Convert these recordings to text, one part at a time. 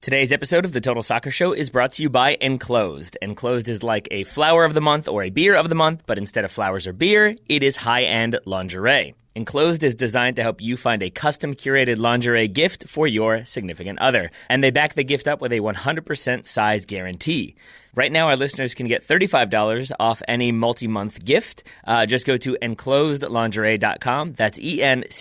Today's episode of the Total Soccer Show is brought to you by Enclosed. Enclosed is like a flower of the month or a beer of the month, but instead of flowers or beer, it is high-end lingerie. Enclosed is designed to help you find a custom-curated lingerie gift for your significant other. And they back the gift up with a 100% size guarantee. Right now, our listeners can get $35 off any multi-month gift. Just go to enclosedlingerie.com. That's ENCLOSED,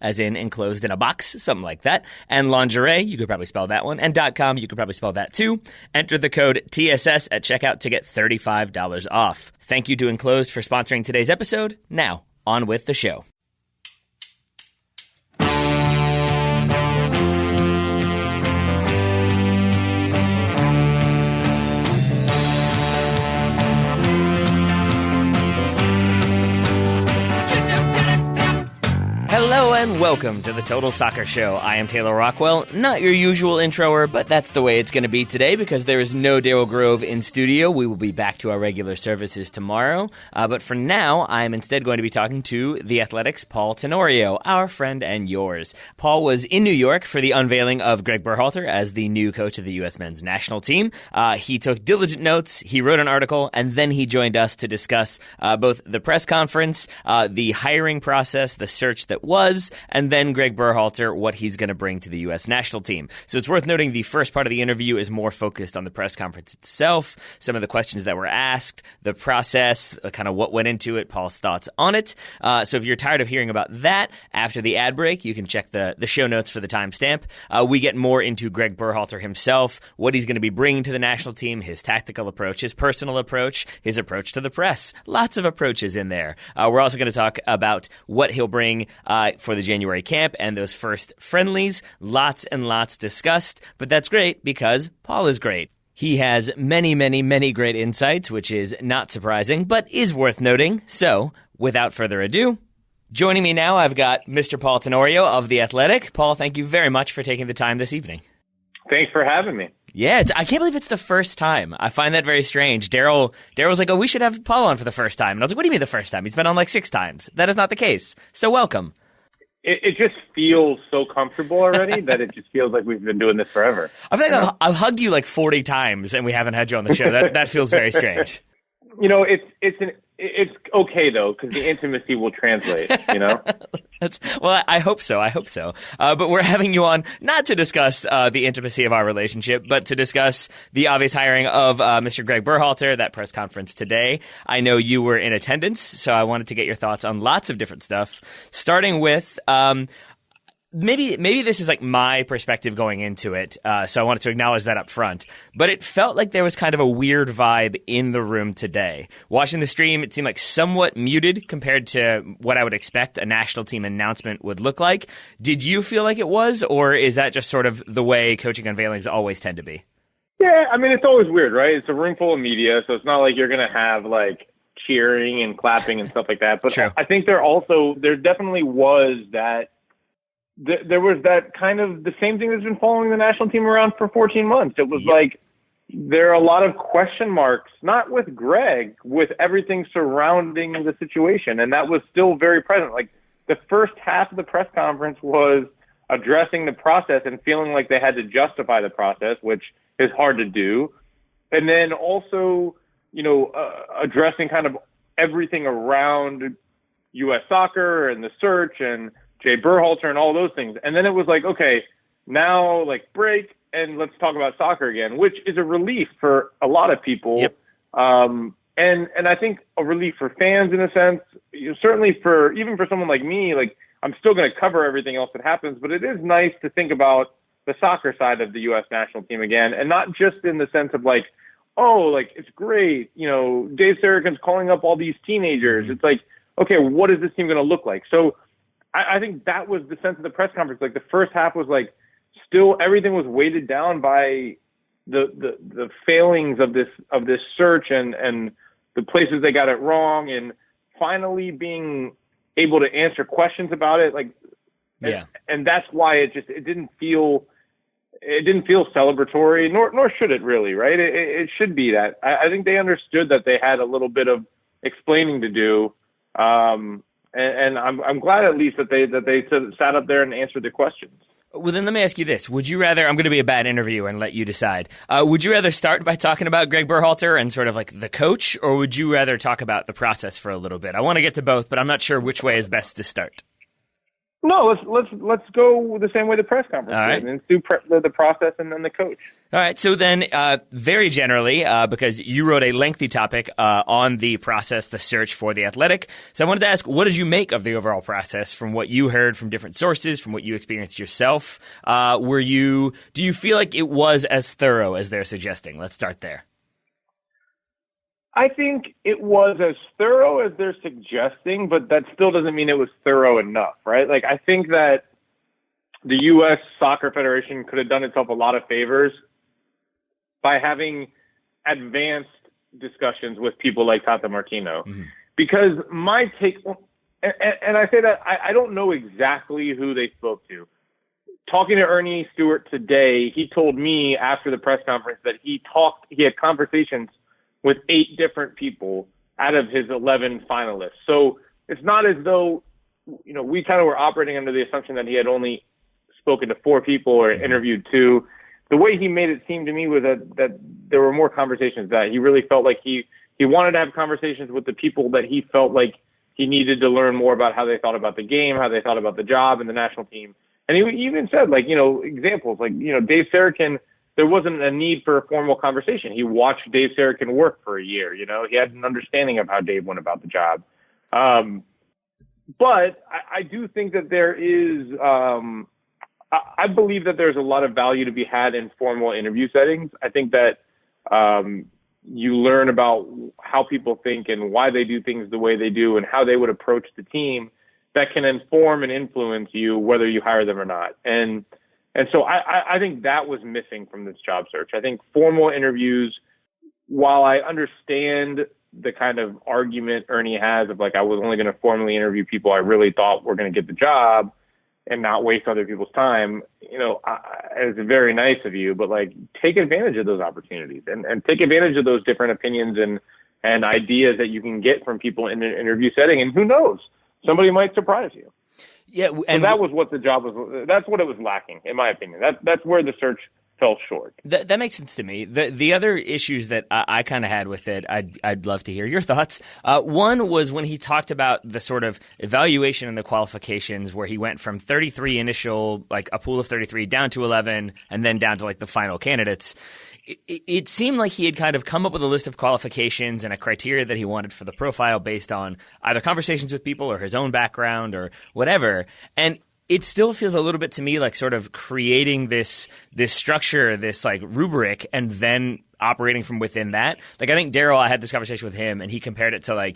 as in enclosed in a box, something like that. And lingerie, you could probably spell that one. And .com, you could probably spell that too. Enter the code TSS at checkout to get $35 off. Thank you to Enclosed for sponsoring today's episode. Now, on with the show. Hello and welcome to the Total Soccer Show. I am Taylor Rockwell, not your usual introer, but that's the way it's going to be today because there is no Darryl Grove in studio. We will be back to our regular services tomorrow. But for now, I am instead going to be talking to The Athletic's Paul Tenorio, our friend and yours. Paul was in New York for the unveiling of Gregg Berhalter as the new coach of the U.S. men's national team. He took diligent notes, he wrote an article, and then he joined us to discuss both the press conference, the hiring process, the search that was, and then Gregg Berhalter, what he's going to bring to the U.S. national team. So it's worth noting the first part of the interview is more focused on the press conference itself, some of the questions that were asked, the process, kind of what went into it, Paul's thoughts on it. So if you're tired of hearing about that, after the ad break, you can check the show notes for the timestamp. We get more into Gregg Berhalter himself, what he's going to be bringing to the national team, his tactical approach, his personal approach, his approach to the press. Lots of approaches in there. We're also going to talk about what he'll bring for the January camp and those first friendlies. Lots and lots discussed, but that's great because Paul is great. He has many, many, many great insights, which is not surprising, but is worth noting. So, without further ado, joining me now, I've got Mr. Paul Tenorio of The Athletic. Paul, thank you very much for taking the time this evening. Thanks for having me. Yeah, I can't believe it's the first time. I find that very strange. Daryl was like, oh, we should have Paul on for the first time. And I was like, what do you mean the first time? He's been on like 6 times. That is not the case. So welcome. It just feels so comfortable already that it just feels like we've been doing this forever. I feel like I've hugged you like 40 times and we haven't had you on the show. That feels very strange. You know, it's okay though because the intimacy will translate. You know. Well, I hope so. But we're having you on not to discuss the intimacy of our relationship, but to discuss the obvious hiring of Mr. Gregg Berhalter, that press conference today. I know you were in attendance, so I wanted to get your thoughts on lots of different stuff, starting with maybe this is like my perspective going into it, so I wanted to acknowledge that up front. But it felt like there was kind of a weird vibe in the room today. Watching the stream, it seemed like somewhat muted compared to what I would expect a national team announcement would look like. Did you feel like it was, or is that just sort of the way coaching unveilings always tend to be? Yeah, I mean, it's always weird, right? It's a room full of media, so it's not like you're going to have like cheering and clapping and stuff like that. But True. I think there definitely was that. There was that kind of the same thing that's been following the national team around for 14 months. It was like there are a lot of question marks, not with Gregg, with everything surrounding the situation. And that was still very present. Like the first half of the press conference was addressing the process and feeling like they had to justify the process, which is hard to do. And then also, addressing kind of everything around U.S. soccer and the search and Jay Berhalter and all those things. And then it was like, okay, now like break and let's talk about soccer again, which is a relief for a lot of people. Yep. And I think a relief for fans in a sense, certainly even for someone like me, like I'm still going to cover everything else that happens, but it is nice to think about the soccer side of the U.S. national team again. And not just in the sense of like, oh, like it's great. Dave Sarachan's calling up all these teenagers. Mm-hmm. It's like, okay, what is this team going to look like? So I think that was the sense of the press conference. Like the first half was like still everything was weighted down by the failings of this search and the places they got it wrong, and finally being able to answer questions about it. Like, yeah. And that's why it didn't feel celebratory, nor should it really, right? It should be that. I think they understood that they had a little bit of explaining to do. And I'm glad at least that they sat up there and answered the questions. Well, then let me ask you this. Would you rather, I'm going to be a bad interviewer and let you decide. Would you rather start by talking about Gregg Berhalter and sort of like the coach, or would you rather talk about the process for a little bit? I want to get to both, but I'm not sure which way is best to start. No, let's go the same way the press conference did, and do the process and then the coach. All right. So then, very generally, because you wrote a lengthy topic on the process, the search for the Athletic. So I wanted to ask, what did you make of the overall process from what you heard from different sources, from what you experienced yourself? Do you feel like it was as thorough as they're suggesting? Let's start there. I think it was as thorough as they're suggesting, but that still doesn't mean it was thorough enough, right? Like, I think that the U.S. Soccer Federation could have done itself a lot of favors by having advanced discussions with people like Tata Martino. Mm-hmm. Because my take, and I say that I don't know exactly who they spoke to. Talking to Ernie Stewart today, he told me after the press conference that he had conversations with 8 different people out of his 11 finalists. So it's not as though, we kind of were operating under the assumption that he had only spoken to 4 people or interviewed 2. The way he made it seem to me was that there were more conversations, that he really felt like he wanted to have conversations with the people that he felt like he needed to learn more about how they thought about the game, how they thought about the job and the national team. And he even said, examples, Dave Sarakin, there wasn't a need for a formal conversation. He watched Dave Sarakin work for a year. He had an understanding of how Dave went about the job. But I do think that there is, I believe that there's a lot of value to be had in formal interview settings. I think that you learn about how people think and why they do things the way they do and how they would approach the team that can inform and influence you, whether you hire them or not. And so I think that was missing from this job search. I think formal interviews, while I understand the kind of argument Ernie has of I was only going to formally interview people I really thought were going to get the job and not waste other people's time, it's very nice of you, but take advantage of those opportunities and take advantage of those different opinions and ideas that you can get from people in an interview setting. And who knows, somebody might surprise you. Yeah, and that was what the job was. That's what it was lacking, in my opinion. That's where the search fell short. That makes sense to me. The other issues that I kind of had with it, I'd love to hear your thoughts. One was when he talked about the sort of evaluation and the qualifications, where he went from 33 initial, a pool of 33, down to 11, and then down to the final candidates. It seemed like he had kind of come up with a list of qualifications and a criteria that he wanted for the profile based on either conversations with people or his own background or whatever. And it still feels a little bit to me like sort of creating this structure, this rubric, and then operating from within that. I think Daryl, I had this conversation with him, and he compared it to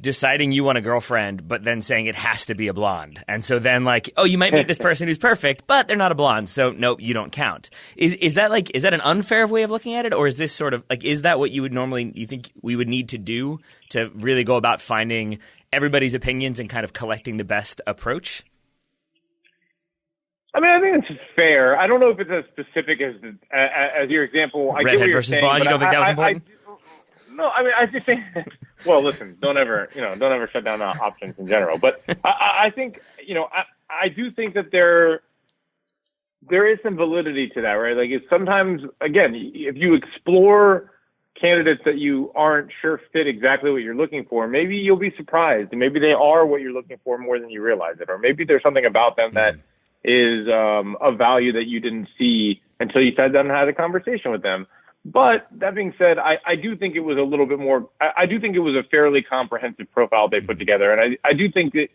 deciding you want a girlfriend, but then saying it has to be a blonde. And so then you might meet this person who's perfect, but they're not a blonde, so nope, you don't count. Is that an unfair way of looking at it, or is this sort of is that what you think we would need to do to really go about finding everybody's opinions and kind of collecting the best approach? I mean, I think it's fair. I don't know if it's as specific as your example. I Redhead get what you're versus saying, blonde. You don't think that was important? No, I mean, I just think. Well, listen, don't ever shut down options in general. But I think, I do think that there is some validity to that, right? It's sometimes, again, if you explore candidates that you aren't sure fit exactly what you're looking for, maybe you'll be surprised, and maybe they are what you're looking for more than you realize it, or maybe there's something about them that is of value that you didn't see until you sat down and had a conversation with them. But that being said, I do think it was a little bit more. I do think it was a fairly comprehensive profile they put together, and I do think that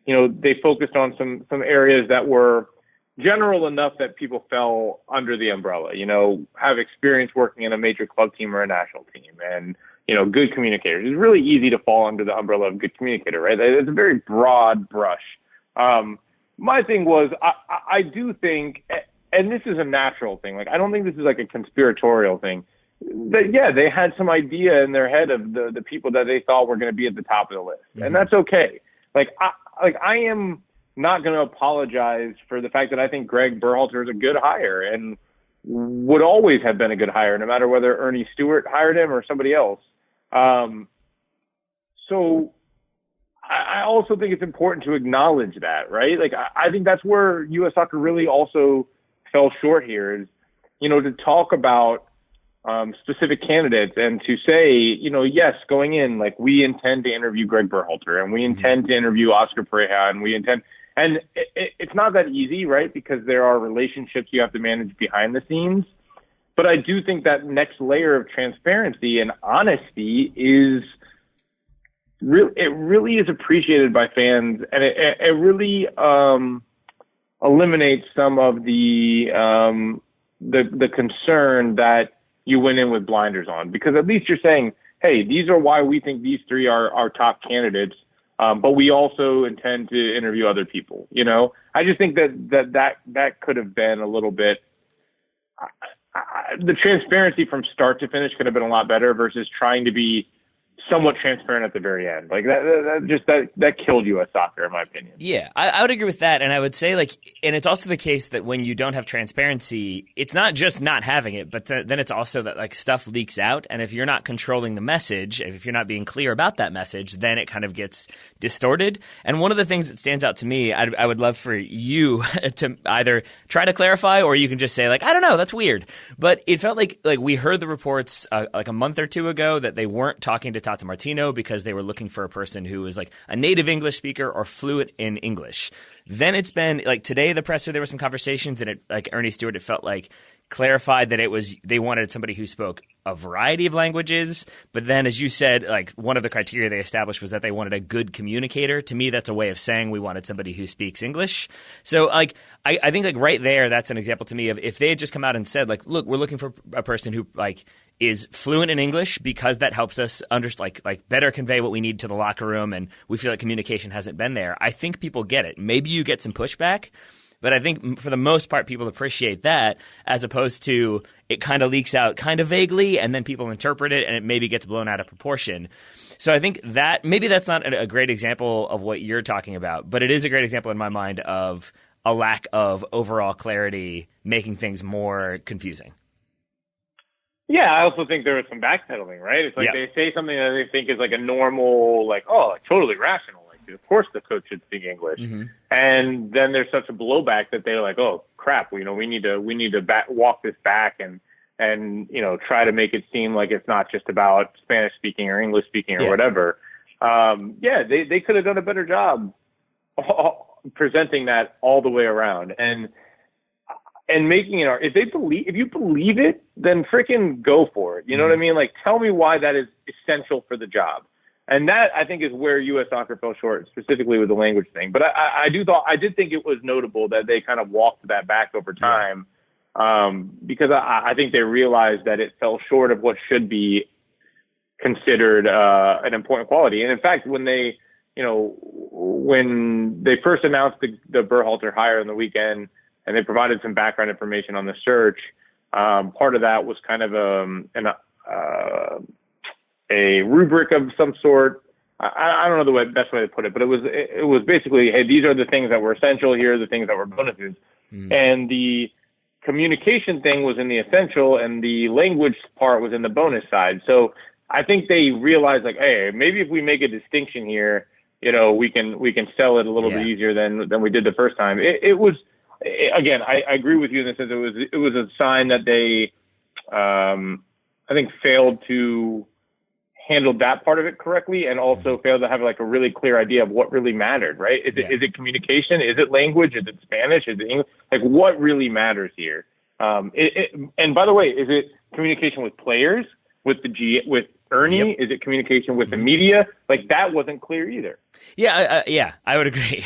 they focused on some areas that were general enough that people fell under the umbrella. Have experience working in a major club team or a national team, and good communicators. It's really easy to fall under the umbrella of good communicator, right? It's a very broad brush. My thing was, I do think, and this is a natural thing, I don't think this is a conspiratorial thing, that, yeah, they had some idea in their head of the people that they thought were going to be at the top of the list. Mm-hmm. And that's okay. I am not going to apologize for the fact that I think Gregg Berhalter is a good hire and would always have been a good hire, no matter whether Ernie Stewart hired him or somebody else. So I also think it's important to acknowledge that, right? Like, I think that's where U.S. soccer really also fell short here is, to talk about specific candidates and to say, yes, going in, like, we intend to interview Gregg Berhalter and we intend to interview Oscar Pareja and it's not that easy, right? Because there are relationships you have to manage behind the scenes. But I do think that next layer of transparency and honesty really is appreciated by fans, and it really eliminates some of the concern that you went in with blinders on, because at least you're saying, hey, these are why we think these three are our top candidates, but we also intend to interview other people. I just think that could have been a little bit. The transparency from start to finish could have been a lot better versus trying to be somewhat transparent at the very end. Like that killed U.S. soccer, in my opinion. Yeah, I would agree with that. And I would say, and it's also the case that when you don't have transparency, it's not just not having it, but then it's also that stuff leaks out. And if you're not controlling the message, if you're not being clear about that message, then it kind of gets distorted. And one of the things that stands out to me, I would love for you to either try to clarify, or you can just say, I don't know, that's weird. But it felt like we heard the reports a month or two ago that they weren't talking to Tata Martino because they were looking for a person who was a native English speaker or fluent in English. Then it's been today, the presser, there were some conversations, and Ernie Stewart, it felt clarified that they wanted somebody who spoke a variety of languages. But then, as you said, one of the criteria they established was that they wanted a good communicator. To me, that's a way of saying we wanted somebody who speaks English. So I think right there, that's an example to me of if they had just come out and said look, we're looking for a person who is fluent in English because that helps us better convey what we need to the locker room, and we feel like communication hasn't been there. I think people get it. Maybe you get some pushback, but I think for the most part people appreciate that, as opposed to it kind of leaks out kind of vaguely and then people interpret it and it maybe gets blown out of proportion. So I think that maybe that's not a great example of what you're talking about, but it is a great example in my mind of a lack of overall clarity making things more confusing. Yeah, I also think there was some backpedaling, right? It's they say something that they think is a normal, totally rational. Of course the coach should speak English. Mm-hmm. And then there's such a blowback that they're oh crap, we need to walk this back and try to make it seem like it's not just about Spanish speaking or English speaking or whatever. They could have done a better job presenting that all the way around and making it. If you believe it, then freaking go for it. You know what I mean? Tell me why that is essential for the job. And that, I think, is where U.S. soccer fell short, specifically with the language thing. But I did think it was notable that they kind of walked that back over time, because I think they realized that it fell short of what should be considered an important quality. And in fact, when they first announced the Berhalter hire on the weekend, and they provided some background information on the search, part of that was kind of a rubric of some sort. I don't know the best way to put it, but it was basically, hey, these are the things that were essential. Here are the things that were bonuses. And the communication thing was in the essential, and the language part was in the bonus side. So I think they realized, hey, maybe if we make a distinction here, we can sell it a little bit easier than we did the first time. It was, again, I agree with you in the sense it was a sign that they, I think, failed to handled that part of it correctly, and also failed to have a really clear idea of what really mattered, right? Is it communication? Is it language? Is it Spanish? Is it English? What really matters here? And by the way, is it communication with players, with Ernie? Is it communication with the media? That wasn't clear either. Yeah, I would agree.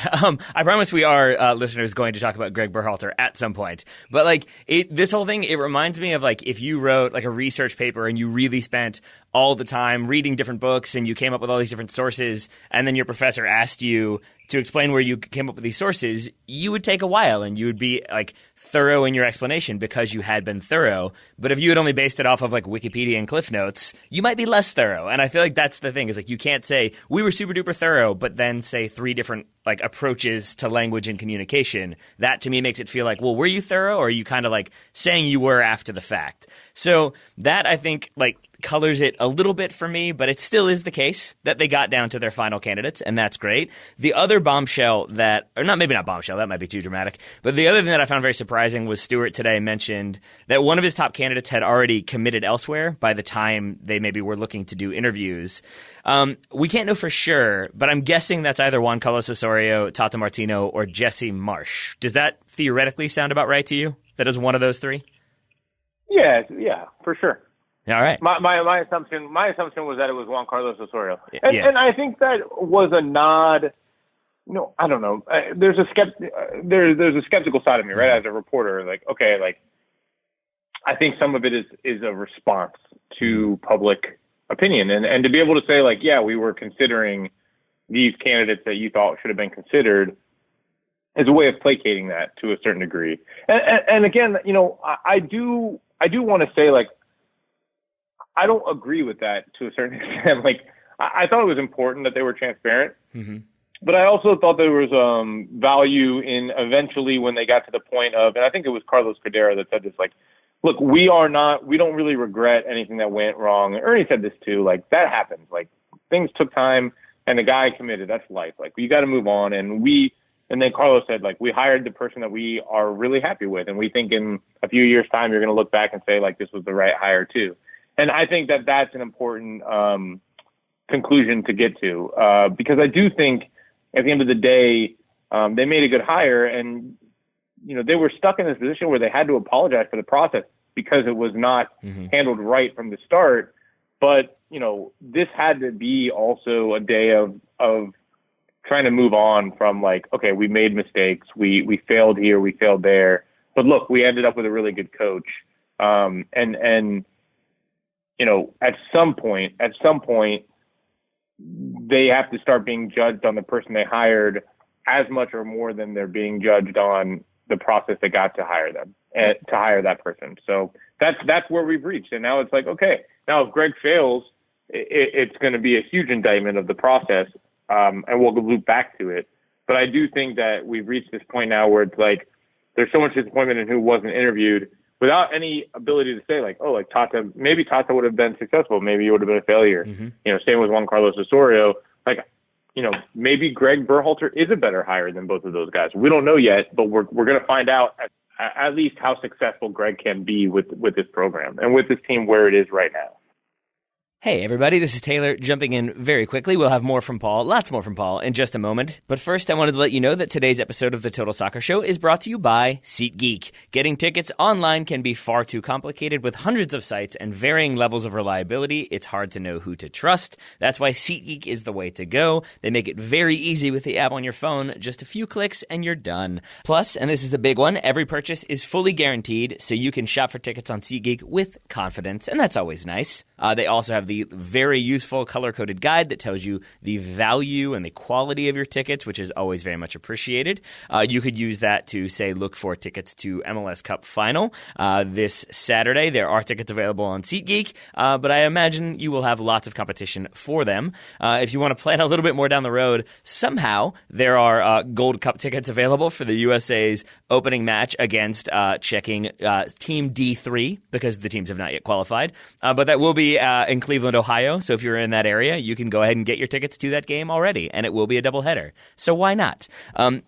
I promise we are, listeners, going to talk about Gregg Berhalter at some point. But this whole thing, it reminds me of if you wrote a research paper and you really spent all the time reading different books and you came up with all these different sources, and then your professor asked you to explain where you came up with these sources, you would take a while and you would be thorough in your explanation because you had been thorough. But if you had only based it off of Wikipedia and Cliff Notes, you might be less thorough. And I feel that's the thing, is you can't say we were super duper thorough, but then say three different approaches to language and communication. That to me makes it feel well, were you thorough, or are you kind of saying you were after the fact? So that, I think, colors it a little bit for me, but it still is the case that they got down to their final candidates, and that's great. The other bombshell maybe not bombshell, that might be too dramatic, but the other thing that I found very surprising was Stewart today mentioned that one of his top candidates had already committed elsewhere by the time they maybe were looking to do interviews. We can't know for sure, but I'm guessing that's either Juan Carlos Osorio, Tata Martino, or Jesse Marsh. Does that theoretically sound about right to you? That is one of those three? Yeah, for sure. All right. My assumption was that it was Juan Carlos Osorio, and I think that was a nod. I don't know. There's a skeptical side of me, right? As a reporter, like, okay, like, I think some of it is a response to public opinion, and to be able to say, like, yeah, we were considering these candidates that you thought should have been considered, is a way of placating that to a certain degree. And again, I do want to say, like, I don't agree with that to a certain extent. Like, I thought it was important that they were transparent, but I also thought there was value in eventually when they got to the point of, and I think it was Carlos Cordero that said this, like, look, we don't really regret anything that went wrong. And Ernie said this too, like, that happens. Like, things took time and the guy committed. That's life. Like, you got to move on. And then Carlos said, like, we hired the person that we are really happy with. And we think in a few years' time, you're going to look back and say, like, this was the right hire too. And I think that that's an important conclusion to get to, because I do think at the end of the day, they made a good hire, and they were stuck in this position where they had to apologize for the process because it was not handled right from the start. But this had to be also a day of trying to move on from, like, okay, we made mistakes, we failed here, we failed there, but look, we ended up with a really good coach, and at some point, they have to start being judged on the person they hired as much or more than they're being judged on the process that got to hire them and to hire that person. So that's where we've reached. And now it's like, okay, now if Gregg fails, it's going to be a huge indictment of the process, and we'll loop back to it. But I do think that we've reached this point now where it's like there's so much disappointment in who wasn't interviewed, without any ability to say, like, oh, like, Tata would have been successful. Maybe it would have been a failure. Same with Juan Carlos Osorio. Like, maybe Gregg Berhalter is a better hire than both of those guys. We don't know yet, but we're going to find out at least how successful Gregg can be with this program and with this team where it is right now. Hey everybody, this is Taylor jumping in very quickly. We'll have lots more from Paul in just a moment. But first, I wanted to let you know that today's episode of the Total Soccer Show is brought to you by SeatGeek. Getting tickets online can be far too complicated. With hundreds of sites and varying levels of reliability, it's hard to know who to trust. That's why SeatGeek is the way to go. They make it very easy with the app on your phone. Just a few clicks and you're done. Plus, and this is the big one, every purchase is fully guaranteed, so you can shop for tickets on SeatGeek with confidence, and that's always nice. They also have the very useful color-coded guide that tells you the value and the quality of your tickets, which is always very much appreciated. You could use that to, say, look for tickets to MLS Cup Final this Saturday. There are tickets available on SeatGeek, but I imagine you will have lots of competition for them. If you want to plan a little bit more down the road, somehow there are Gold Cup tickets available for the USA's opening match against checking Team D3, because the teams have not yet qualified. But that will be in Cleveland, Ohio. So if you're in that area, you can go ahead and get your tickets to that game already, and it will be a doubleheader. So why not?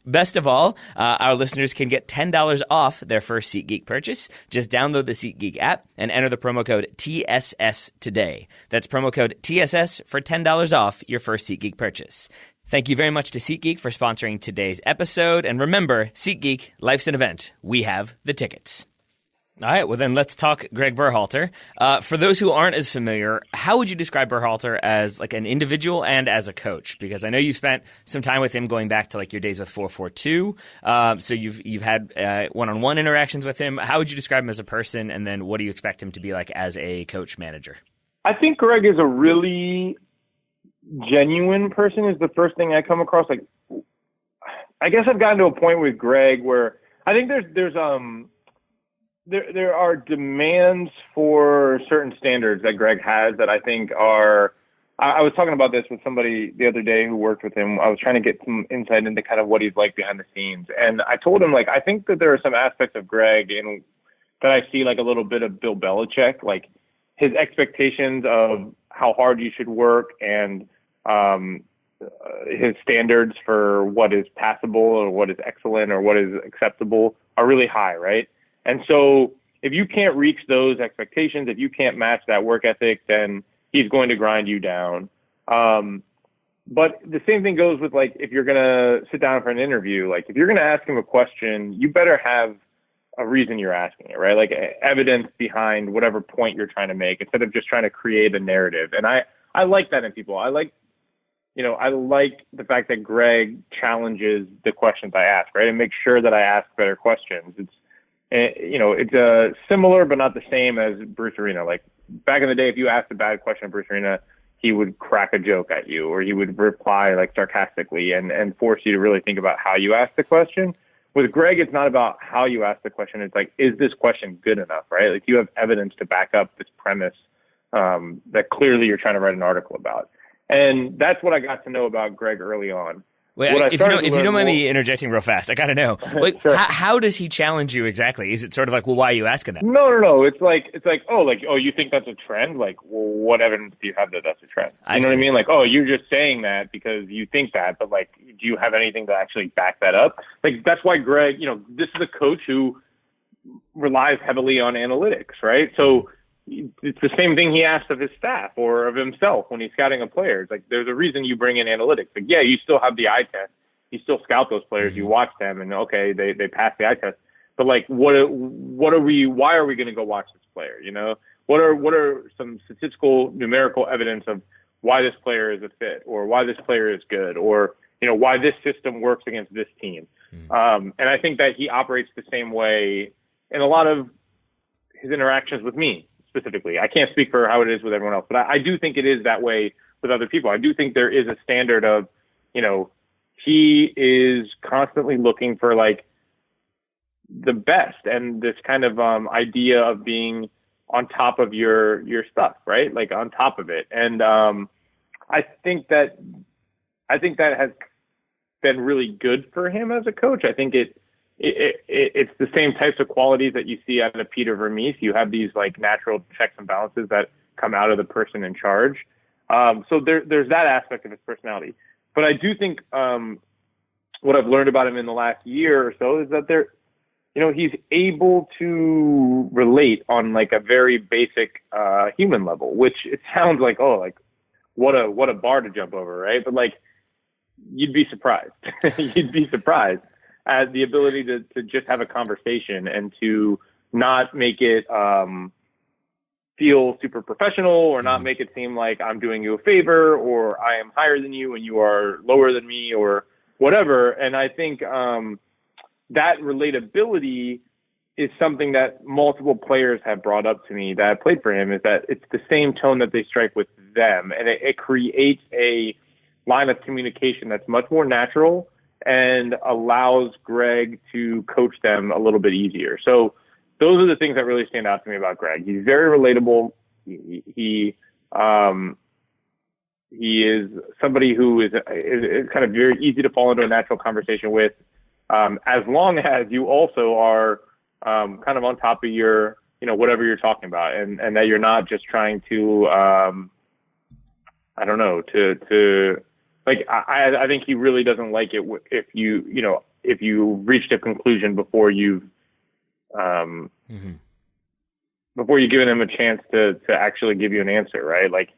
Best of all, our listeners can get $10 off their first SeatGeek purchase. Just download the SeatGeek app and enter the promo code TSS today. That's promo code TSS for $10 off your first SeatGeek purchase. Thank you very much to SeatGeek for sponsoring today's episode. And remember, SeatGeek, life's an event. We have the tickets. All right, well then let's talk Gregg Berhalter. For those who aren't as familiar, how would you describe Berhalter as like an individual and as a coach? Because I know you spent some time with him going back to like your days with 442. So you've had one-on-one interactions with him. How would you describe him as a person, and then what do you expect him to be like as a coach manager? I think Gregg is a really genuine person is the first thing I come across. Like, I guess I've gotten to a point with Gregg where I think there are demands for certain standards that Gregg has that I think are, I was talking about this with somebody the other day who worked with him. I was trying to get some insight into kind of what he's like behind the scenes. And I told him, like, I think that there are some aspects of Gregg that I see like a little bit of Bill Belichick. Like, his expectations of how hard you should work and his standards for what is passable or what is excellent or what is acceptable are really high, right? And so if you can't reach those expectations, if you can't match that work ethic, then he's going to grind you down. But the same thing goes with, like, if you're going to sit down for an interview, like, if you're going to ask him a question, you better have a reason you're asking it, right? Like, evidence behind whatever point you're trying to make, instead of just trying to create a narrative. And I like that in people. I like the fact that Gregg challenges the questions I ask, right? And makes sure that I ask better questions. It's similar, but not the same as Bruce Arena. Like, back in the day, if you asked a bad question of Bruce Arena, he would crack a joke at you, or he would reply like sarcastically and force you to really think about how you ask the question. With Gregg, it's not about how you ask the question. It's like, is this question good enough, right? Like, you have evidence to back up this premise that clearly you're trying to write an article about. And that's what I got to know about Gregg early on. Wait, if you don't mind me interjecting real fast, I got to know. Like, sure. How does he challenge you exactly? Is it sort of like, well, why are you asking that? No. It's like, oh, you think that's a trend? Like, well, what evidence do you have that that's a trend? You know what I mean? Like, oh, you're just saying that because you think that, but, like, do you have anything to actually back that up? Like, that's why Gregg, this is a coach who relies heavily on analytics, right? So it's the same thing he asks of his staff or of himself when he's scouting a player. It's like, there's a reason you bring in analytics. Like, yeah, you still have the eye test. You still scout those players. You watch them, and okay, they pass the eye test. But, like, why are we going to go watch this player? What are some statistical, numerical evidence of why this player is a fit, or why this player is good, or why this system works against this team? And I think that he operates the same way in a lot of his interactions with me. Specifically, I can't speak for how it is with everyone else, but I do think it is that way with other people. I do think there is a standard of, he is constantly looking for, like, the best, and this kind of idea of being on top of your stuff, right? Like, on top of it. And I think that has been really good for him as a coach. I think it's the same types of qualities that you see out of Peter Vermees. You have these, like, natural checks and balances that come out of the person in charge. So there's that aspect of his personality. But I do think what I've learned about him in the last year or so is that he's able to relate on, like, a very basic human level, which it sounds like, oh, like, what a bar to jump over, right? But, like, you'd be surprised. You'd be surprised at the ability to just have a conversation and to not make it feel super professional, or not make it seem like I'm doing you a favor, or I am higher than you and you are lower than me, or whatever. And I think that relatability is something that multiple players have brought up to me that have played for him, is that it's the same tone that they strike with them. And it creates a line of communication that's much more natural and allows Gregg to coach them a little bit easier. So those are the things that really stand out to me about Gregg. He's very relatable. He is somebody who is kind of very easy to fall into a natural conversation with, as long as you also are kind of on top of your, whatever you're talking about, and that you're not just trying to, I think he really doesn't like it if you reached a conclusion before you've before you've given him a chance to actually give you an answer, right? Like,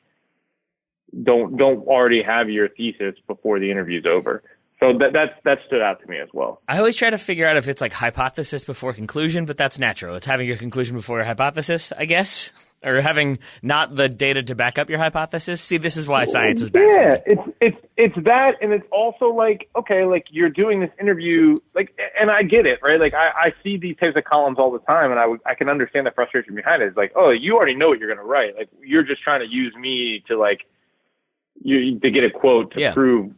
don't already have your thesis before the interview's over. So that stood out to me as well. I always try to figure out if it's like hypothesis before conclusion, but that's natural. It's having your conclusion before your hypothesis, I guess, or having not the data to back up your hypothesis. See, this is why science was bad for me. It's that, and it's also like, okay, like, you're doing this interview, like, and I get it, right? Like, I see these types of columns all the time, and I can understand the frustration behind it. It's like, oh, you already know what you're going to write. Like, you're just trying to use me to, like, to get a quote to prove,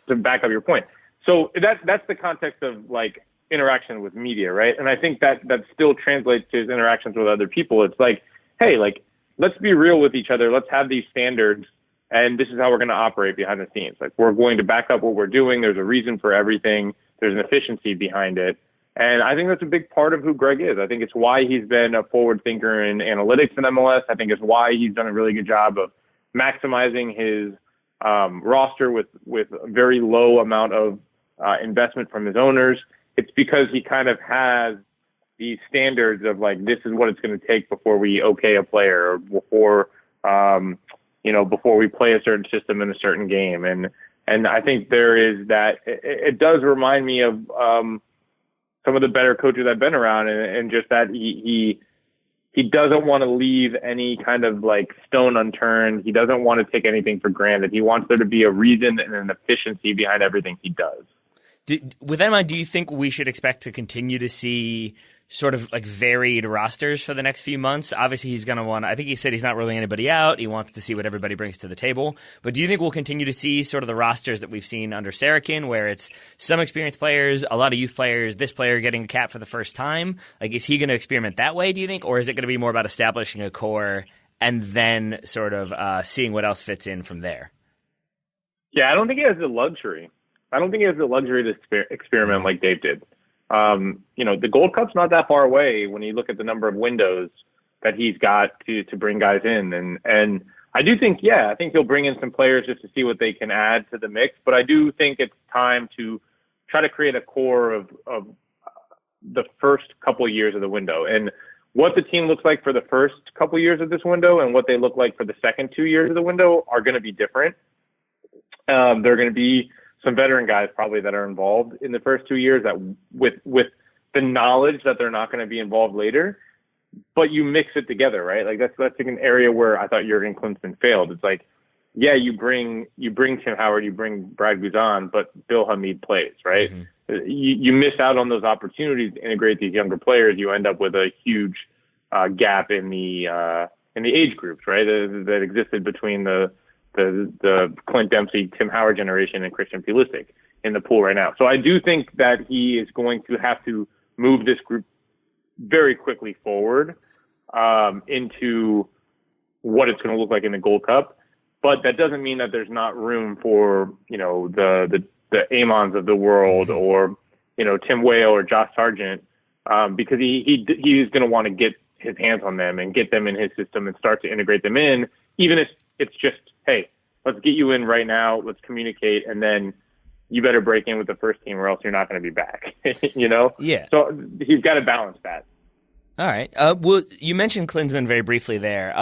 to back up your point. So that's the context of, like, interaction with media, right? And I think that still translates to his interactions with other people. It's like, hey, like, let's be real with each other. Let's have these standards, and this is how we're going to operate behind the scenes. Like, we're going to back up what we're doing. There's a reason for everything. There's an efficiency behind it. And I think that's a big part of who Gregg is. I think it's why he's been a forward thinker in analytics in MLS. I think it's why he's done a really good job of maximizing his roster with a very low amount of investment from his owners. It's because he kind of has these standards of like, this is what it's going to take before we okay a player, or before before we play a certain system in a certain game. And I think there is that. It does remind me of some of the better coaches I've been around, and just that he doesn't want to leave any kind of like stone unturned. He doesn't want to take anything for granted. He wants there to be a reason and an efficiency behind everything he does. With that in mind, do you think we should expect to continue to see sort of like varied rosters for the next few months? Obviously, he's going to want, I think he said he's not ruling anybody out. He wants to see what everybody brings to the table. But do you think we'll continue to see sort of the rosters that we've seen under Saracen, where it's some experienced players, a lot of youth players, this player getting a cap for the first time? Like, is he going to experiment that way, do you think? Or is it going to be more about establishing a core and then sort of seeing what else fits in from there? Yeah, I don't think he has the luxury. To experiment like Dave did. The Gold Cup's not that far away when you look at the number of windows that he's got to bring guys in. And I do think, I think he'll bring in some players just to see what they can add to the mix. But I do think it's time to try to create a core of the first couple of years of the window. And what the team looks like for the first couple of years of this window and what they look like for the second 2 years of the window are going to be different. There are going to be some veteran guys probably that are involved in the first 2 years that with the knowledge that they're not going to be involved later, but you mix it together, right? Like that's like an area where I thought Jurgen Klinsmann failed. It's like, you bring Tim Howard, you bring Brad Guzan, but Bill Hamid plays, right? Mm-hmm. You miss out on those opportunities to integrate these younger players. You end up with a huge gap in the age groups, right? That existed between the Clint Dempsey, Tim Howard generation and Christian Pulisic in the pool right now. So I do think that he is going to have to move this group very quickly forward into what it's going to look like in the Gold Cup. But that doesn't mean that there's not room for, the Amons of the world or, Tim Weah or Josh Sargent, because he's going to want to get his hands on them and get them in his system and start to integrate them in, even if it's just, hey, let's get you in right now, let's communicate, and then you better break in with the first team or else you're not going to be back, Yeah. So he's got to balance that. All right. Well, you mentioned Klinsmann very briefly there.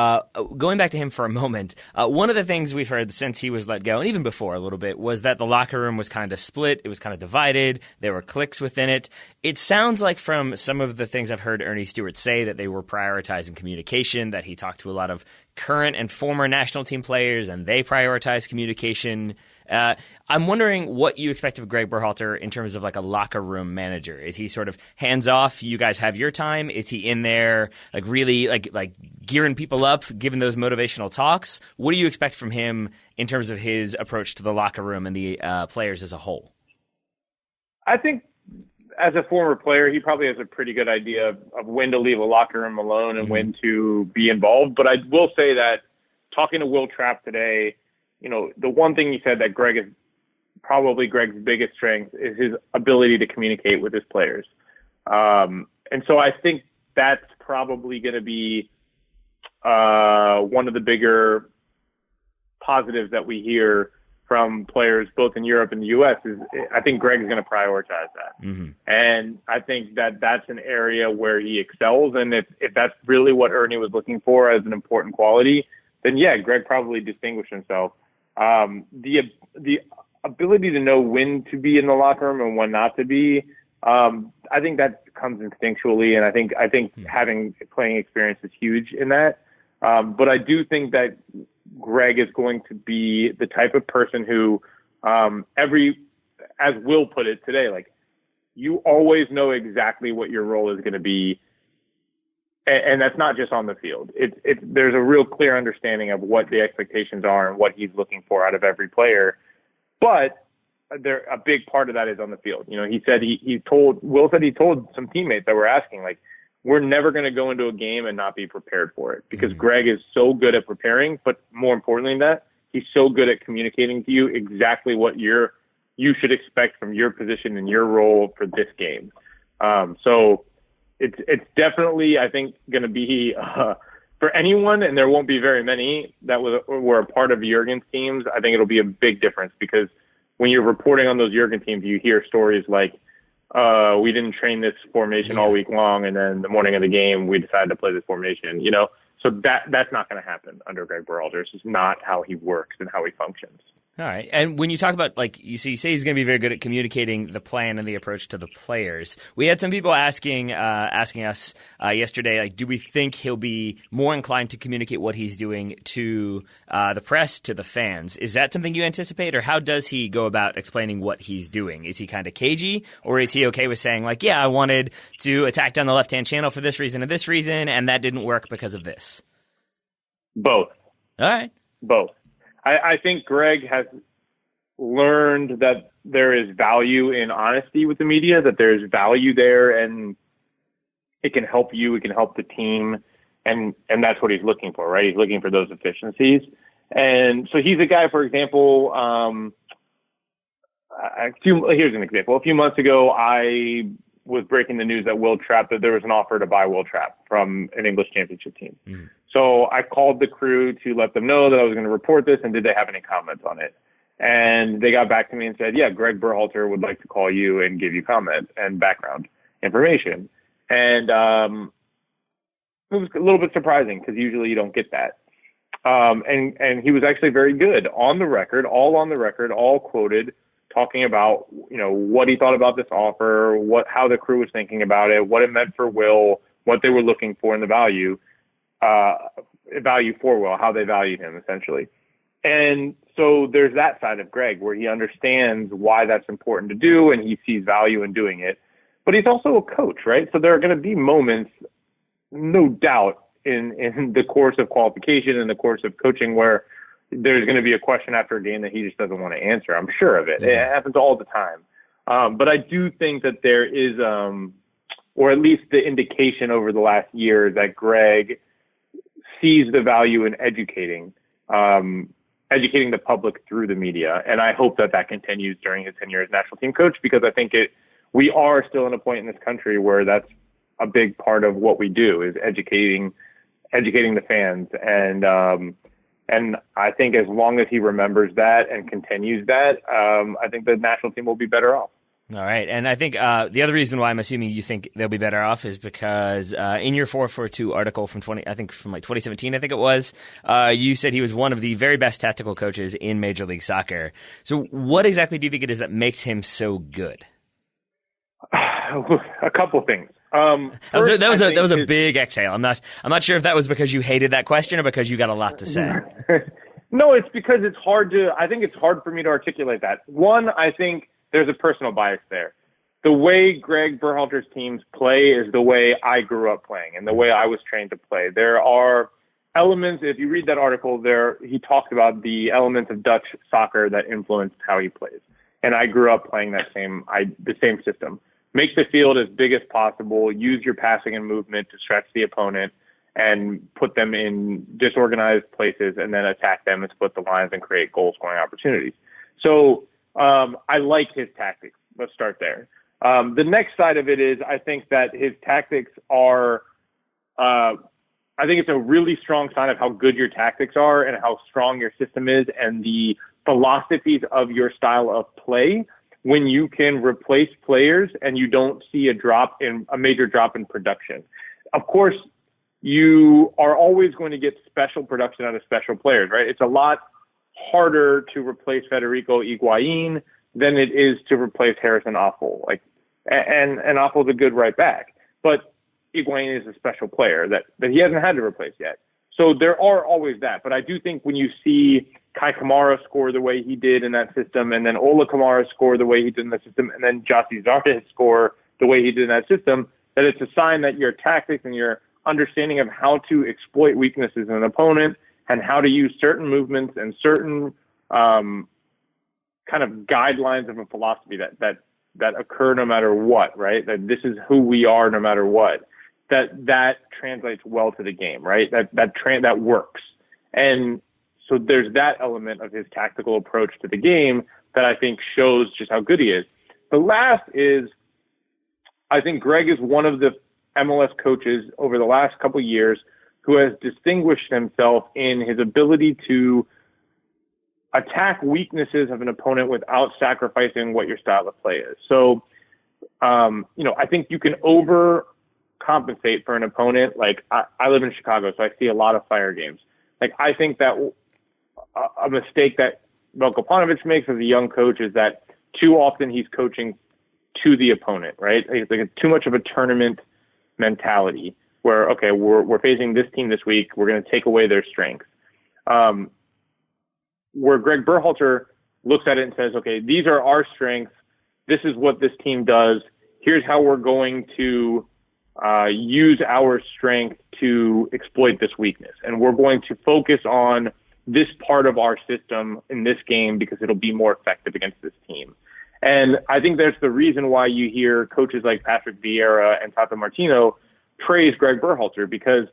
Going back to him for a moment, one of the things we've heard since he was let go, and even before a little bit, was that the locker room was kind of split. It was kind of divided. There were cliques within it. It sounds like from some of the things I've heard Ernie Stewart say that they were prioritizing communication, that he talked to a lot of current and former national team players, and they prioritized communication. I'm wondering what you expect of Gregg Berhalter in terms of like a locker room manager. Is he sort of hands off? You guys have your time. Is he in there like really like gearing people up, giving those motivational talks? What do you expect from him in terms of his approach to the locker room and the players as a whole? I think as a former player, he probably has a pretty good idea of when to leave a locker room alone and when to be involved. But I will say that talking to Will Trapp today, the one thing he said that Greg's biggest strength is his ability to communicate with his players. And so I think that's probably going to be one of the bigger positives that we hear from players both in Europe and the U.S. is I think Gregg's going to prioritize that. Mm-hmm. And I think that that's an area where he excels. And if that's really what Ernie was looking for as an important quality, then Gregg probably distinguished himself. The ability to know when to be in the locker room and when not to be, I think that comes instinctually, and I think having playing experience is huge in that. But I do think that Gregg is going to be the type of person who, as Will put it today, like you always know exactly what your role is going to be. And that's not just on the field. There's a real clear understanding of what the expectations are and what he's looking for out of every player. But a big part of that is on the field. Will said he told some teammates that were asking, like, we're never going to go into a game and not be prepared for it because Gregg is so good at preparing, but more importantly than that, he's so good at communicating to you exactly what you should expect from your position and your role for this game. So it's definitely, I think, going to be for anyone, and there won't be very many that were a part of Jurgen's teams. I think it'll be a big difference because when you're reporting on those Jurgen teams, you hear stories like, we didn't train this formation all week long, and then the morning of the game, we decided to play this formation, So that's not going to happen under Gregg Berhalter. It's just not how he works and how he functions. All right. And when you talk about, you say he's going to be very good at communicating the plan and the approach to the players. We had some people asking us yesterday, do we think he'll be more inclined to communicate what he's doing to the press, to the fans? Is that something you anticipate, or how does he go about explaining what he's doing? Is he kind of cagey, or is he okay with saying, I wanted to attack down the left-hand channel for this reason and this reason, and that didn't work because of this? Both. All right. Both. I think Gregg has learned that there is value in honesty with the media, that there's value there, and it can help you, it can help the team, and that's what he's looking for, right? He's looking for those efficiencies. And so he's a guy, for example, here's an example. A few months ago, I was breaking the news that there was an offer to buy Will Trapp from an English championship team. Mm-hmm. So I called the crew to let them know that I was going to report this, and did they have any comments on it? And they got back to me and said, yeah, Gregg Berhalter would like to call you and give you comment and background information. And it was a little bit surprising because usually you don't get that. And he was actually very good on the record, all quoted, talking about, what he thought about this offer, how the crew was thinking about it, what it meant for Will, what they were looking for in the value for Will, how they valued him essentially. And so there's that side of Gregg where he understands why that's important to do and he sees value in doing it. But he's also a coach, right? So there are going to be moments, no doubt, in the course of qualification, in the course of coaching, where there's going to be a question after a game that he just doesn't want to answer. I'm sure of it. Yeah. It happens all the time. But I do think that there is, or at least the indication over the last year, that Gregg sees the value in educating the public through the media. And I hope that continues during his tenure as national team coach, because I think we are still in a point in this country where that's a big part of what we do, is educating the fans. And I think as long as he remembers that and continues that, I think the national team will be better off. All right. And I think the other reason why I'm assuming you think they'll be better off is because in your 442 article from 2017, I think it was, you said he was one of the very best tactical coaches in Major League Soccer. So what exactly do you think it is that makes him so good? A couple things. That was a big exhale. I'm not sure if that was because you hated that question or because you got a lot to say. No, it's because I think it's hard for me to articulate that. One, I think there's a personal bias there. The way Gregg Berhalter's teams play is the way I grew up playing and the way I was trained to play. There are elements, if you read that article there, he talks about the elements of Dutch soccer that influenced how he plays. And I grew up playing the same system. Make the field as big as possible, use your passing and movement to stretch the opponent and put them in disorganized places, and then attack them and split the lines and create goal-scoring opportunities. So I like his tactics. Let's start there. The next side of it is I think that his tactics are I think it's a really strong sign of how good your tactics are and how strong your system is and the philosophies of your style of play when you can replace players and you don't see a major drop in production. Of course, you are always going to get special production out of special players, right? It's a lot harder to replace Federico Higuain than it is to replace Harrison Affel. And Affel's a good right back, but Higuain is a special player that he hasn't had to replace yet. So there are always that. But I do think when you see Kai Kamara score the way he did in that system, and then Ola Kamara score the way he did in that system, and then Jossie Zardes score the way he did in that system, that it's a sign that your tactics and your understanding of how to exploit weaknesses in an opponent and how to use certain movements and certain kind of guidelines of a philosophy that occur no matter what, right? That this is who we are no matter what. That translates well to the game, right? That works. And so there's that element of his tactical approach to the game that I think shows just how good he is. The last is I think Gregg is one of the MLS coaches over the last couple of years who has distinguished himself in his ability to attack weaknesses of an opponent without sacrificing what your style of play is. So, I think you can overcompensate for an opponent. Like, I live in Chicago, so I see a lot of Fire games. Like, I think that a mistake that Veljko Paunovic makes as a young coach is that too often he's coaching to the opponent, right? It's like too much of a tournament mentality where, okay, we're facing this team this week, we're going to take away their strengths. Where Gregg Berhalter looks at it and says, okay, these are our strengths. This is what this team does. Here's how we're going to use our strength to exploit this weakness. And we're going to focus on this part of our system in this game because it'll be more effective against this team. And I think that's the reason why you hear coaches like Patrick Vieira and Tata Martino praise Gregg Berhalter, because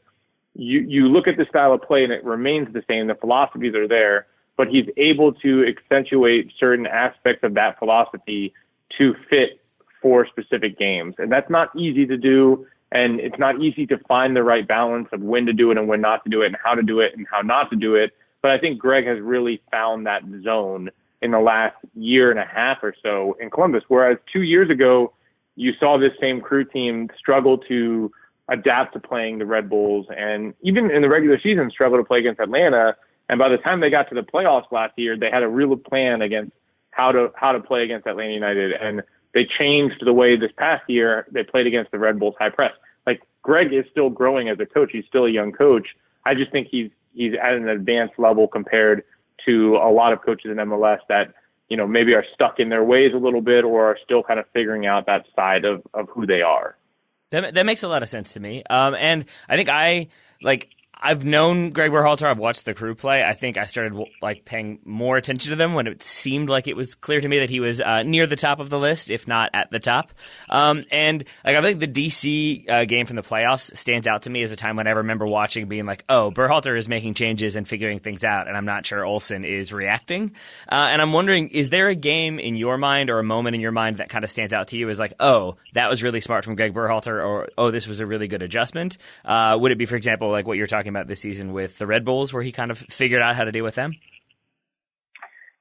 you look at the style of play and it remains the same. The philosophies are there, but he's able to accentuate certain aspects of that philosophy to fit for specific games. And that's not easy to do. And it's not easy to find the right balance of when to do it and when not to do it and how to do it and how not to do it. But I think Gregg has really found that zone in the last year and a half or so in Columbus, whereas 2 years ago, you saw this same Crew team struggle to adapt to playing the Red Bulls, and even in the regular season struggle to play against Atlanta. And by the time they got to the playoffs last year, they had a real plan against how to play against Atlanta United, and they changed the way this past year they played against the Red Bulls high press. Like, Gregg is still growing as a coach; he's still a young coach. I just think he's at an advanced level compared to a lot of coaches in MLS that, maybe are stuck in their ways a little bit or are still kind of figuring out that side of who they are. That makes a lot of sense to me. And I think I've known Gregg Berhalter. I've watched the Crew play. I think I started paying more attention to them when it seemed like it was clear to me that he was near the top of the list, if not at the top. And I think the DC game from the playoffs stands out to me as a time when I remember watching, being like, "Oh, Berhalter is making changes and figuring things out, and I'm not sure Olsen is reacting." And I'm wondering, is there a game in your mind or a moment in your mind that kind of stands out to you as like, "Oh, that was really smart from Gregg Berhalter," or "Oh, this was a really good adjustment"? Would it be, for example, like what you're talking about this season with the Red Bulls, where he kind of figured out how to deal with them?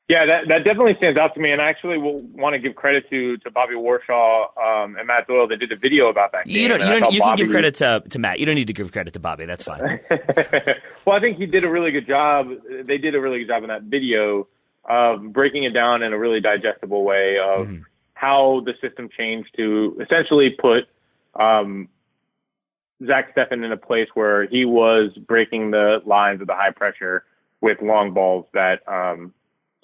Yeah, that definitely stands out to me, and I actually will want to give credit to Bobby Warshaw and Matt Doyle. They did a video about that game. You can give credit to Matt. You don't need to give credit to Bobby. That's fine. Well, I think he did a really good job. They did a really good job in that video of breaking it down in a really digestible way of how the system changed to essentially put Zach Steffen in a place where he was breaking the lines of the high pressure with long balls that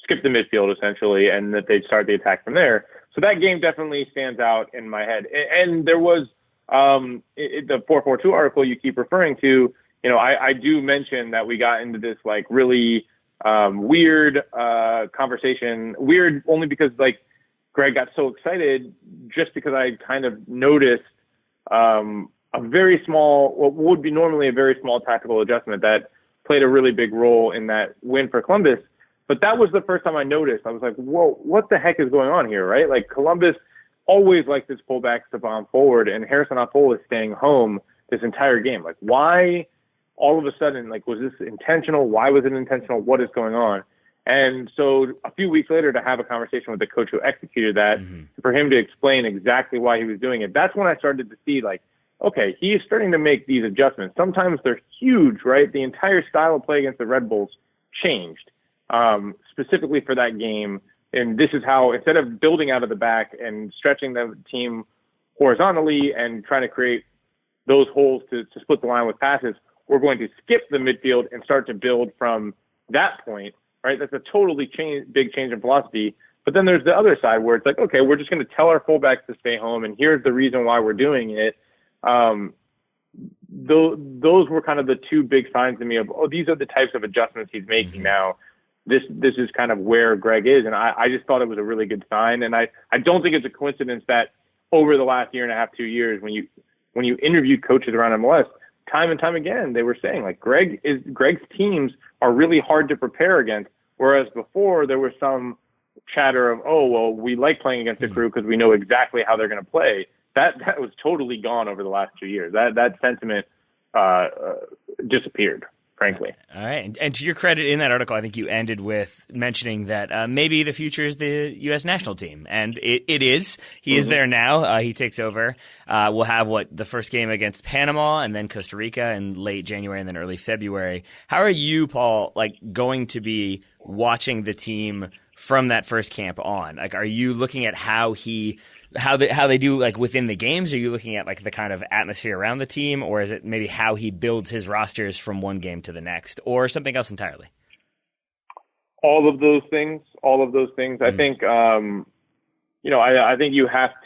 skip the midfield essentially, and that they'd start the attack from there. So that game definitely stands out in my head. And there was the 442 article you keep referring to. I do mention that we got into this really weird conversation. Weird only because Gregg got so excited just because I kind of noticed a very small, what would be normally a very small tactical adjustment that played a really big role in that win for Columbus. But that was the first time I noticed. I was like, whoa, what the heck is going on here, right? Like, Columbus always likes its fullbacks to bomb forward, and Harrison Afful is staying home this entire game. Like, why all of a sudden, was this intentional? Why was it intentional? What is going on? And so a few weeks later, to have a conversation with the coach who executed that, for him to explain exactly why he was doing it, that's when I started to see, okay, he is starting to make these adjustments. Sometimes they're huge, right? The entire style of play against the Red Bulls changed specifically for that game. And this is how, instead of building out of the back and stretching the team horizontally and trying to create those holes to split the line with passes, we're going to skip the midfield and start to build from that point, right? That's a totally big change in philosophy. But then there's the other side where it's okay, we're just going to tell our fullbacks to stay home, and here's the reason why we're doing it. Those were kind of the two big signs to me of, these are the types of adjustments he's making now. This is kind of where Gregg is, and I just thought it was a really good sign. And I don't think it's a coincidence that over the last year and a half, 2 years, when you interviewed coaches around MLS, time and time again, they were saying Gregg's teams are really hard to prepare against. Whereas before there was some chatter of, we like playing against the Crew because we know exactly how they're going to play. that was totally gone over the last 2 years. That sentiment disappeared, frankly. All right. And to your credit, in that article, I think you ended with mentioning that maybe the future is the U.S. national team. And it is. He is there now. He takes over. We'll have, the first game against Panama and then Costa Rica in late January and then early February. How are you, Paul, going to be watching the team from that first camp on? Are you looking at how they do within the games? Are you looking at the kind of atmosphere around the team, or is it maybe how he builds his rosters from one game to the next, or something else entirely? All of those things. I think I think you have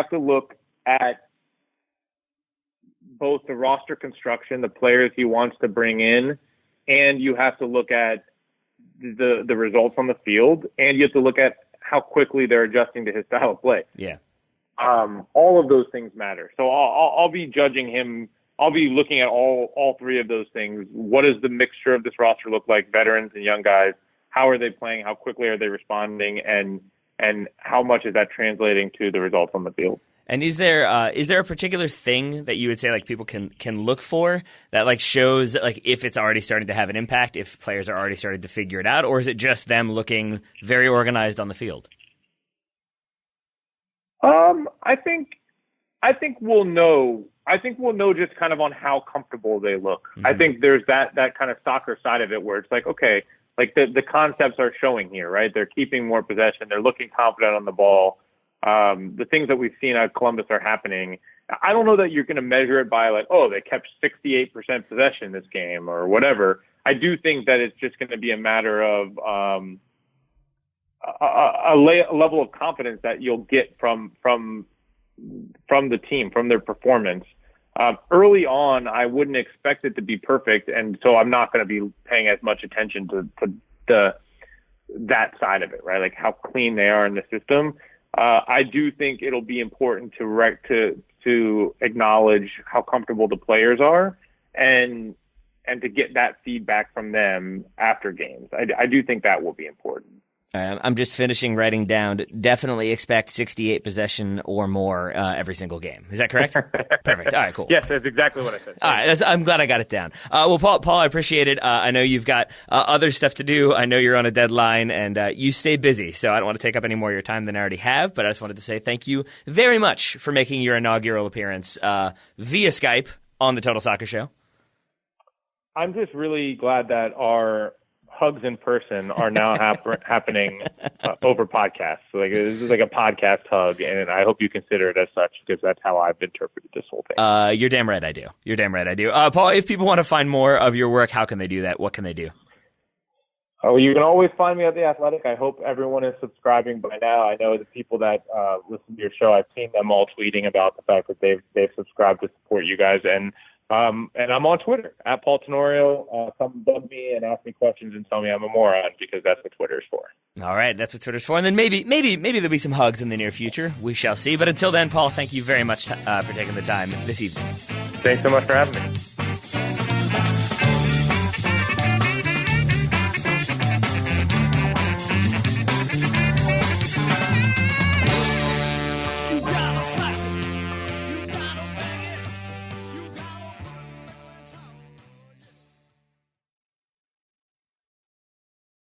to look at both the roster construction, the players he wants to bring in, and you have to look at the results on the field, and you have to look at how quickly they're adjusting to his style of play. Yeah. All of those things matter. So I'll be judging him. I'll be looking at all three of those things. What does the mixture of this roster look like? Veterans and young guys. How are they playing? How quickly are they responding? And how much is that translating to the results on the field? And is there a particular thing that you would say people can look for that shows if it's already starting to have an impact, if players are already starting to figure it out, or is it just them looking very organized on the field? I think we'll know. I think we'll know just kind of on how comfortable they look. Mm-hmm. I think there's that kind of soccer side of it where it's okay, the concepts are showing here, right? They're keeping more possession. They're looking confident on the ball. The things that we've seen out of Columbus are happening. I don't know that you're going to measure it by they kept 68% possession this game or whatever. I do think that it's just going to be a matter of a level of confidence that you'll get from the team, from their performance. Early on, I wouldn't expect it to be perfect, and so I'm not going to be paying as much attention to that side of it, right? How clean they are in the system. I do think it'll be important to acknowledge how comfortable the players are and to get that feedback from them after games. I do think that will be important. I'm just finishing writing down. Definitely expect 68 possession or more every single game. Is that correct? Perfect. All right, cool. Yes, that's exactly what I said. All right, I'm glad I got it down. Well, Paul, I appreciate it. I know you've got other stuff to do. I know you're on a deadline, and you stay busy, so I don't want to take up any more of your time than I already have, but I just wanted to say thank you very much for making your inaugural appearance via Skype on the Total Soccer Show. I'm just really glad that our hugs in person are now happening over podcasts. So this is a podcast hug, and I hope you consider it as such because that's how I've interpreted this whole thing. You're damn right I do. Paul, if people want to find more of your work, how can they do that? What can they do? Oh, you can always find me at The Athletic. I hope everyone is subscribing by now. I know the people that listen to your show, I've seen them all tweeting about the fact that they've subscribed to support you guys. And I'm on Twitter at Paul Tenorio. Come bug me and ask me questions and tell me I'm a moron because that's what Twitter's for. All right, that's what Twitter's for. And then maybe there'll be some hugs in the near future. We shall see. But until then, Paul, thank you very much for taking the time this evening. Thanks so much for having me. You gotta slice it.